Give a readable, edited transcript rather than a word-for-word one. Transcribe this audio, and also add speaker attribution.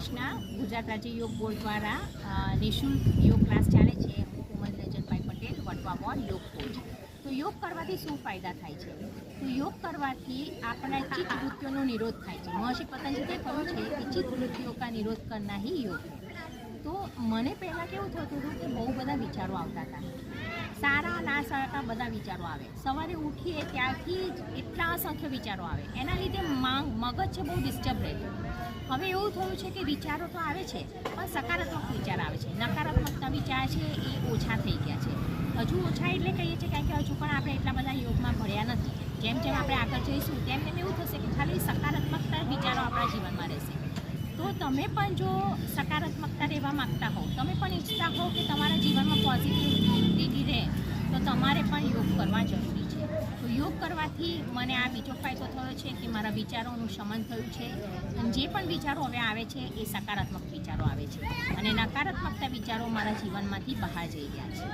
Speaker 1: પ્રદેશના ગુજરાત રાજ્ય યોગ બોર્ડ દ્વારા નિઃશુલ્ક યોગ ક્લાસ ચાલે છે. હું કોમલ રંજનભાઈ પટેલ, વટવા વોર્ડ યોગ કોચ. તો યોગ કરવાથી શું ફાયદા થાય છે? તો યોગ કરવાથી આપણા ચિત્ત વૃત્તિઓનો નિરોધ થાય છે. મહર્ષિ પતંજલિએ કહ્યું છે કે ચિત્ત વૃત્તિઓ કા નિરોધ કરના ही યોગ. તો મને પહેલાં કેવું થતું હતું કે બહુ બધા વિચારો આવતા હતા, સારા ના સારા બધા વિચારો આવે. સવારે ઉઠીએ ત્યારથી જ એટલા અસંખ્ય વિચારો આવે, એના લીધે મગજ છે બહુ ડિસ્ટર્બ રહેતું. હવે એવું થયું છે કે વિચારો તો આવે છે પણ સકારાત્મક વિચાર આવે છે, નકારાત્મકના વિચાર છે એ ઓછા થઈ ગયા છે. હજુ ઓછા એટલે કહીએ છીએ કારણ કે હજુ પણ આપણે એટલા બધા યોગમાં ભણ્યા નથી. જેમ જેમ આપણે આગળ જઈશું તેમ તેમ એવું થશે કે ખાલી સકારાત્મકતા વિચારો આપણા જીવનમાં રહેશે. તો તમે પણ જો સકારાત્મકતા રહેવા માગતા હો, તમે પણ ઈચ્છતા હો કે તમારા જીવનમાં પોઝિટિવિટી રહે, તો તમારે પણ યોગ કરવા જરૂરી છે. તો યોગ કરવાથી મને આ બીજો ફાયદો થયો છે કે મારા વિચારોનું શમન થયું છે અને જે પણ વિચારો હવે આવે છે એ સકારાત્મક વિચારો આવે છે અને નકારાત્મકતા વિચારો મારા જીવનમાંથી બહાર જઈ ગયા છે.